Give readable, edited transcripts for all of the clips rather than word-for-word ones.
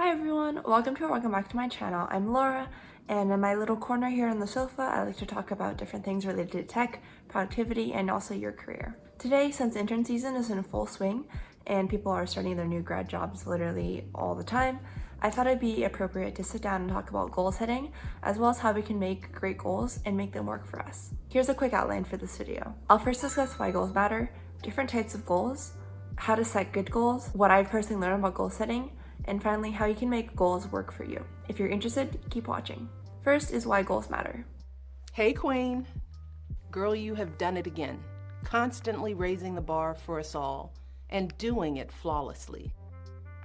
Hi everyone, welcome back to my channel. I'm Laura, and in my little corner here on the sofa, I like to talk about different things related to tech, productivity, and also your career. Today, since intern season is in full swing and people are starting their new grad jobs literally all the time, I thought it'd be appropriate to sit down and talk about goal setting, as well as how we can make great goals and make them work for us. Here's a quick outline for this video. I'll first discuss why goals matter, different types of goals, how to set good goals, what I've personally learned about goal setting, and finally, how you can make goals work for you. If you're interested, keep watching. First is why goals matter. Hey Queen, girl, you have done it again, constantly raising the bar for us all and doing it flawlessly.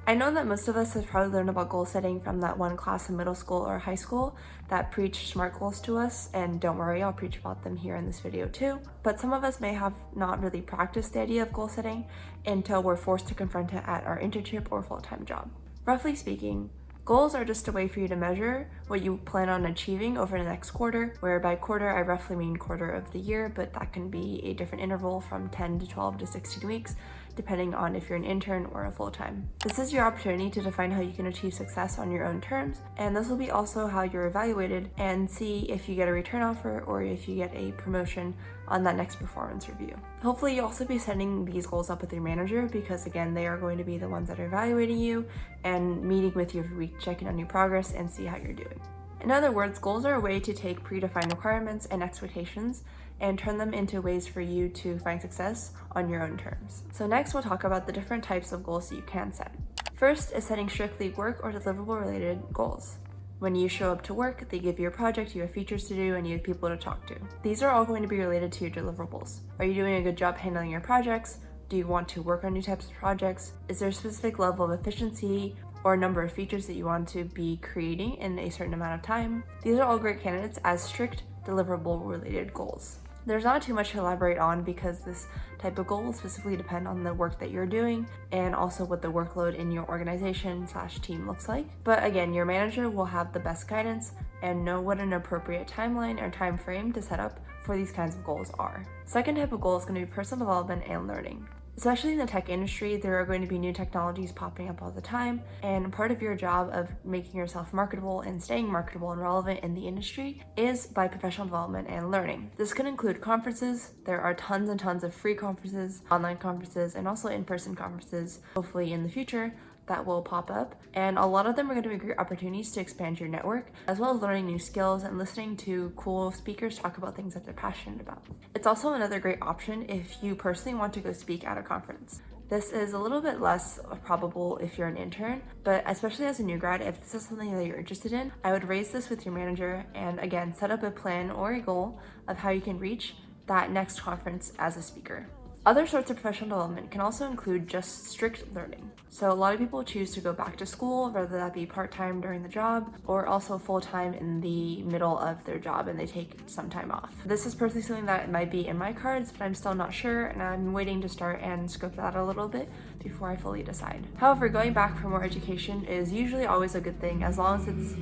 I know that most of us have probably learned about goal setting from that one class in middle school or high school that preached SMART goals to us, and don't worry, I'll preach about them here in this video too. But some of us may have not really practiced the idea of goal setting until we're forced to confront it at our internship or full-time job. Roughly speaking, goals are just a way for you to measure what you plan on achieving over the next quarter, where by quarter I roughly mean quarter of the year, but that can be a different interval from 10 to 12 to 16 weeks, depending on if you're an intern or a full-time. This is your opportunity to define how you can achieve success on your own terms, and this will be also how you're evaluated and see if you get a return offer or if you get a promotion on that next performance review. Hopefully you'll also be setting these goals up with your manager, because again, they are going to be the ones that are evaluating you and meeting with you every week, checking on your progress and see how you're doing. In other words, goals are a way to take predefined requirements and expectations and turn them into ways for you to find success on your own terms. So next we'll talk about the different types of goals that you can set. First is setting strictly work or deliverable related goals. When you show up to work, they give you a project, you have features to do, and you have people to talk to. These are all going to be related to your deliverables. Are you doing a good job handling your projects? Do you want to work on new types of projects? Is there a specific level of efficiency or number of features that you want to be creating in a certain amount of time? These are all great candidates as strict deliverable related goals. There's not too much to elaborate on because this type of goal will specifically depend on the work that you're doing and also what the workload in your organization/team looks like. But again, your manager will have the best guidance and know what an appropriate timeline or time frame to set up for these kinds of goals are. Second type of goal is going to be personal development and learning. Especially in the tech industry, there are going to be new technologies popping up all the time, and part of your job of making yourself marketable and staying marketable and relevant in the industry is by professional development and learning. This can include conferences. There are tons and tons of free conferences, online conferences, and also in-person conferences, hopefully in the future, that will pop up, and a lot of them are going to be great opportunities to expand your network, as well as learning new skills and listening to cool speakers talk about things that they're passionate about. It's also another great option if you personally want to go speak at a conference. This is a little bit less probable if you're an intern, but especially as a new grad, if this is something that you're interested in, I would raise this with your manager and again, set up a plan or a goal of how you can reach that next conference as a speaker. Other sorts of professional development can also include just strict learning. So a lot of people choose to go back to school, whether that be part-time during the job or also full-time in the middle of their job and they take some time off. This is personally something that might be in my cards, but I'm still not sure and I'm waiting to start and scope that a little bit before I fully decide. However, going back for more education is usually always a good thing as long as it's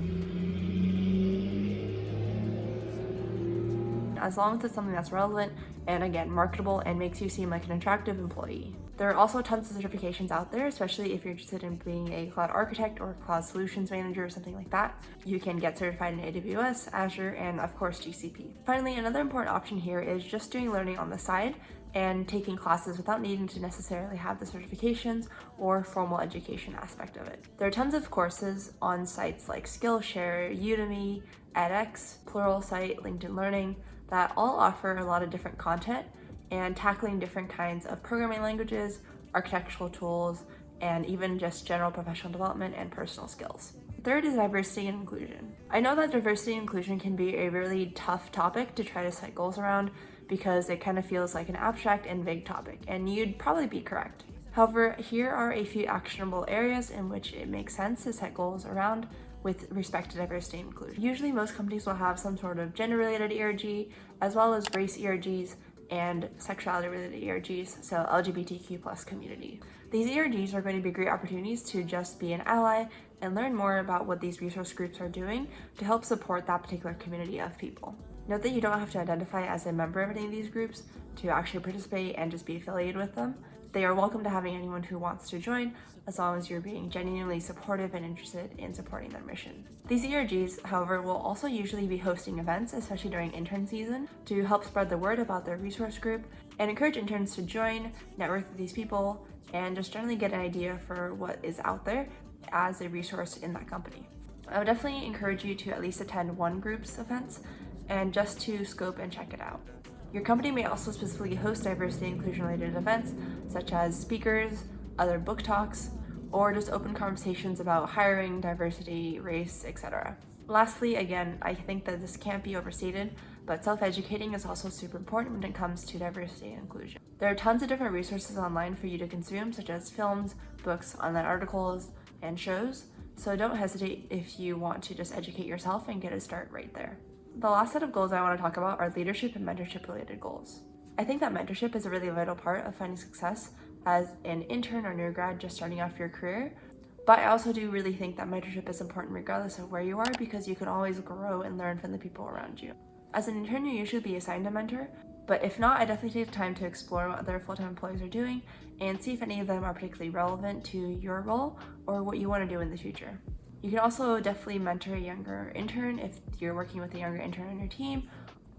something that's relevant and again marketable and makes you seem like an attractive employee. There are also tons of certifications out there, especially if you're interested in being a cloud architect or cloud solutions manager or something like that. You can get certified in AWS, Azure, and of course GCP. Finally, another important option here is just doing learning on the side and taking classes without needing to necessarily have the certifications or formal education aspect of it. There are tons of courses on sites like Skillshare, Udemy, edX, Pluralsight, LinkedIn Learning, that all offer a lot of different content and tackling different kinds of programming languages, architectural tools, and even just general professional development and personal skills. Third is diversity and inclusion. I know that diversity and inclusion can be a really tough topic to try to set goals around because it kind of feels like an abstract and vague topic, and you'd probably be correct. However, here are a few actionable areas in which it makes sense to set goals around with respect to diversity and inclusion. Usually most companies will have some sort of gender-related ERG, as well as race ERGs and sexuality-related ERGs, so LGBTQ+ community. These ERGs are going to be great opportunities to just be an ally and learn more about what these resource groups are doing to help support that particular community of people. Note that you don't have to identify as a member of any of these groups to actually participate and just be affiliated with them. They are welcome to having anyone who wants to join, as long as you're being genuinely supportive and interested in supporting their mission. These ERGs, however, will also usually be hosting events, especially during intern season, to help spread the word about their resource group and encourage interns to join, network with these people, and just generally get an idea for what is out there as a resource in that company. I would definitely encourage you to at least attend one group's events and just to scope and check it out. Your company may also specifically host diversity and inclusion related events such as speakers, other book talks, or just open conversations about hiring, diversity, race, etc. Lastly, again, I think that this can't be overstated, but self-educating is also super important when it comes to diversity and inclusion. There are tons of different resources online for you to consume, such as films, books, online articles, and shows, so don't hesitate if you want to just educate yourself and get a start right there. The last set of goals I want to talk about are leadership and mentorship related goals. I think that mentorship is a really vital part of finding success as an intern or new grad just starting off your career, but I also do really think that mentorship is important regardless of where you are, because you can always grow and learn from the people around you. As an intern, you usually be assigned a mentor, but if not, I definitely take time to explore what other full-time employees are doing and see if any of them are particularly relevant to your role or what you want to do in the future. You can also definitely mentor a younger intern if you're working with a younger intern on your team,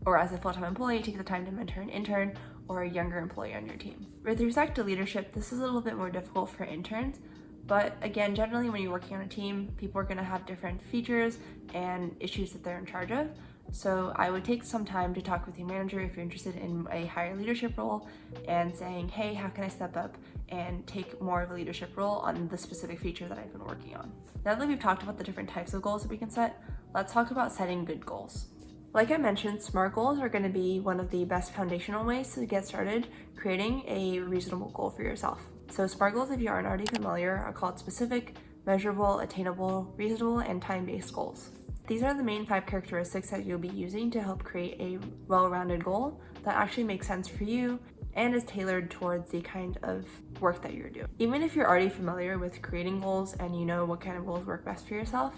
or as a full-time employee, take the time to mentor an intern or a younger employee on your team. With respect to leadership, this is a little bit more difficult for interns, but again, generally when you're working on a team, people are going to have different features and issues that they're in charge of. So I would take some time to talk with your manager if you're interested in a higher leadership role and saying, hey, how can I step up and take more of a leadership role on the specific feature that I've been working on. Now that we've talked about the different types of goals that we can set, let's talk about setting good goals. Like I mentioned, SMART goals are going to be one of the best foundational ways to get started creating a reasonable goal for yourself. So SMART goals, if you aren't already familiar, are called specific, measurable, attainable, reasonable, and time-based goals. These are the main 5 characteristics that you'll be using to help create a well-rounded goal that actually makes sense for you and is tailored towards the kind of work that you're doing. Even if you're already familiar with creating goals and you know what kind of goals work best for yourself,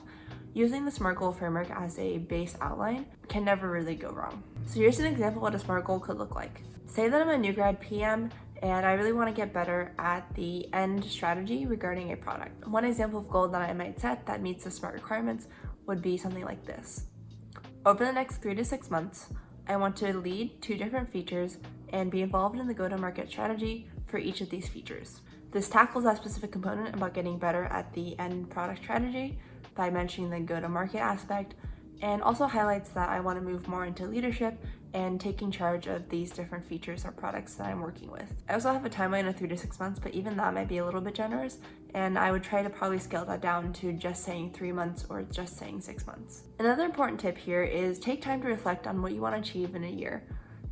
using the SMART goal framework as a base outline can never really go wrong. So here's an example of what a SMART goal could look like. Say that I'm a new grad PM and I really want to get better at the end strategy regarding a product. One example of goal that I might set that meets the SMART requirements would be something like this. Over the next 3 to 6 months, I want to lead 2 different features and be involved in the go-to-market strategy for each of these features. This tackles that specific component about getting better at the end product strategy by mentioning the go-to-market aspect, and also highlights that I want to move more into leadership and taking charge of these different features or products that I'm working with. I also have a timeline of 3 to 6 months, but even that might be a little bit generous, and I would try to probably scale that down to just saying 3 months or just saying 6 months. Another important tip here is take time to reflect on what you want to achieve in a year,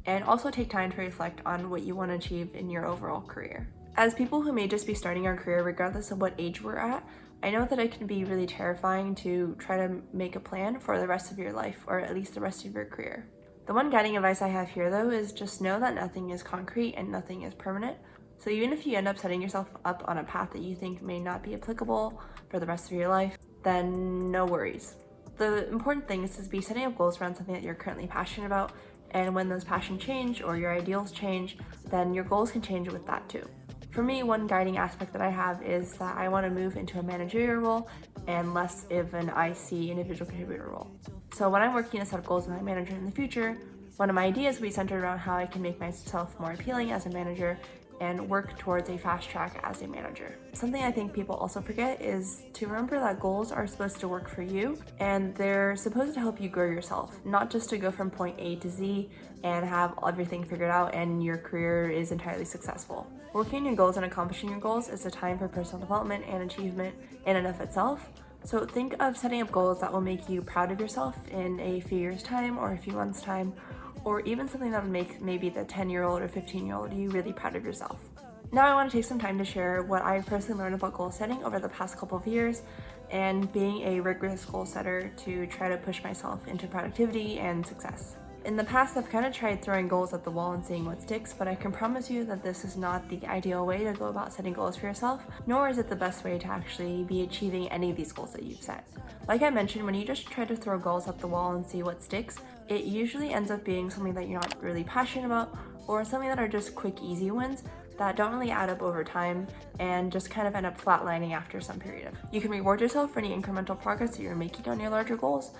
and also take time to reflect on what you want to achieve in your overall career. As people who may just be starting our career regardless of what age we're at, I know that it can be really terrifying to try to make a plan for the rest of your life, or at least the rest of your career. The one guiding advice I have here though is just know that nothing is concrete and nothing is permanent. So even if you end up setting yourself up on a path that you think may not be applicable for the rest of your life, then no worries. The important thing is to be setting up goals around something that you're currently passionate about, and when those passions change or your ideals change, then your goals can change with that too. For me, one guiding aspect that I have is that I want to move into a managerial role and less of an IC, individual contributor role. So when I'm working to set up goals with my manager in the future, one of my ideas will be centered around how I can make myself more appealing as a manager and work towards a fast track as a manager. Something I think people also forget is to remember that goals are supposed to work for you, and they're supposed to help you grow yourself, not just to go from point A to Z and have everything figured out and your career is entirely successful. Working on your goals and accomplishing your goals is a time for personal development and achievement in and of itself. So think of setting up goals that will make you proud of yourself in a few years' time or a few months' time, or even something that would make maybe the 10-year-old or 15-year-old you really proud of yourself. Now I want to take some time to share what I've personally learned about goal setting over the past couple of years and being a rigorous goal setter to try to push myself into productivity and success. In the past, I've kind of tried throwing goals at the wall and seeing what sticks, but I can promise you that this is not the ideal way to go about setting goals for yourself, nor is it the best way to actually be achieving any of these goals that you've set. Like I mentioned, when you just try to throw goals at the wall and see what sticks, it usually ends up being something that you're not really passionate about, or something that are just quick, easy wins, that don't really add up over time and just kind of end up flatlining after some period. You can reward yourself for any incremental progress that you're making on your larger goals.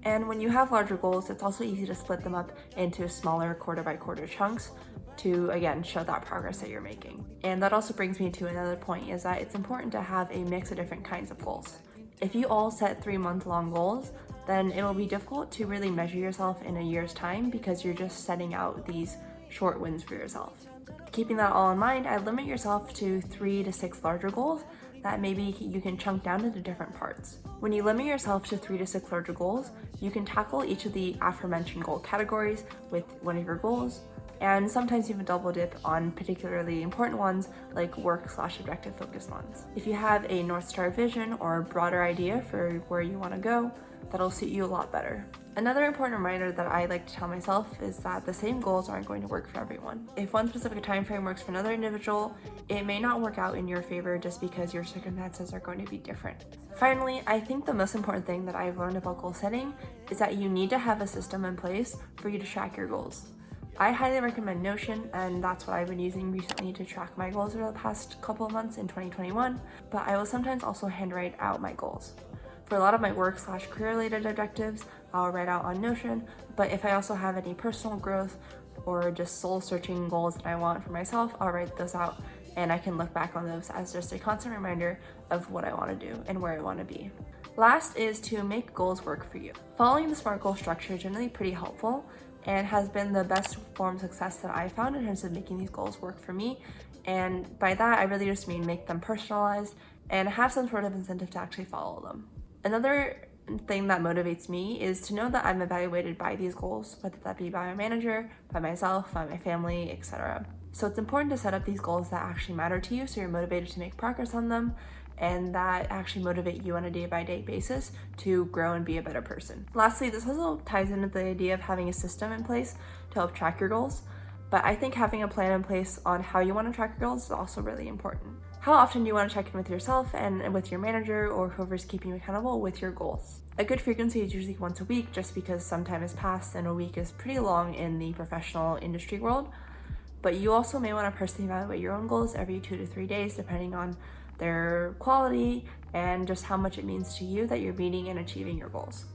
And when you have larger goals, it's also easy to split them up into smaller quarter by quarter chunks to, again, show that progress that you're making. And that also brings me to another point, is that it's important to have a mix of different kinds of goals. If you all set 3-month-long goals, then it'll be difficult to really measure yourself in a year's time because you're just setting out these short wins for yourself. Keeping that all in mind, I'd limit yourself to 3 to 6 larger goals that maybe you can chunk down into different parts. When you limit yourself to 3 to 6 larger goals, you can tackle each of the aforementioned goal categories with one of your goals, and sometimes even double dip on particularly important ones like work/objective focused ones. If you have a North Star vision or a broader idea for where you want to go, that'll suit you a lot better. Another important reminder that I like to tell myself is that the same goals aren't going to work for everyone. If one specific time frame works for another individual, it may not work out in your favor just because your circumstances are going to be different. Finally, I think the most important thing that I've learned about goal setting is that you need to have a system in place for you to track your goals. I highly recommend Notion, and that's what I've been using recently to track my goals over the past couple of months in 2021, but I will sometimes also handwrite out my goals. For a lot of my work/career related objectives, I'll write out on Notion, but if I also have any personal growth or just soul searching goals that I want for myself, I'll write those out and I can look back on those as just a constant reminder of what I want to do and where I want to be. Last is to make goals work for you. Following the SMART goal structure is generally pretty helpful and has been the best form of success that I found in terms of making these goals work for me. And by that, I really just mean make them personalized and have some sort of incentive to actually follow them. Another thing that motivates me is to know that I'm evaluated by these goals, whether that be by my manager, by myself, by my family, etc. So it's important to set up these goals that actually matter to you so you're motivated to make progress on them and that actually motivate you on a day-by-day basis to grow and be a better person. Lastly, this also ties into the idea of having a system in place to help track your goals, but I think having a plan in place on how you want to track your goals is also really important. How often do you want to check in with yourself and with your manager or whoever's keeping you accountable with your goals? A good frequency is usually once a week, just because some time has passed and a week is pretty long in the professional industry world. But you also may want to personally evaluate your own goals every 2 to 3 days, depending on their quality and just how much it means to you that you're meeting and achieving your goals.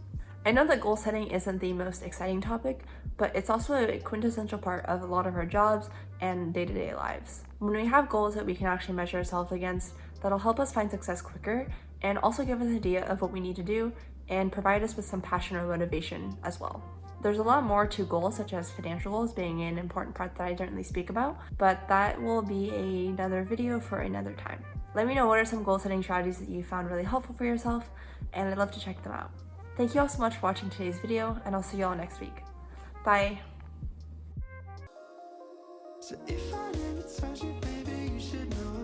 I know that goal setting isn't the most exciting topic, but it's also a quintessential part of a lot of our jobs and day-to-day lives. When we have goals that we can actually measure ourselves against, that'll help us find success quicker and also give us an idea of what we need to do and provide us with some passion or motivation as well. There's a lot more to goals, such as financial goals being an important part that I don't really speak about, but that will be another video for another time. Let me know what are some goal setting strategies that you found really helpful for yourself, and I'd love to check them out. Thank you all so much for watching today's video, and I'll see you all next week. Bye! So if I never told you, baby, you should know.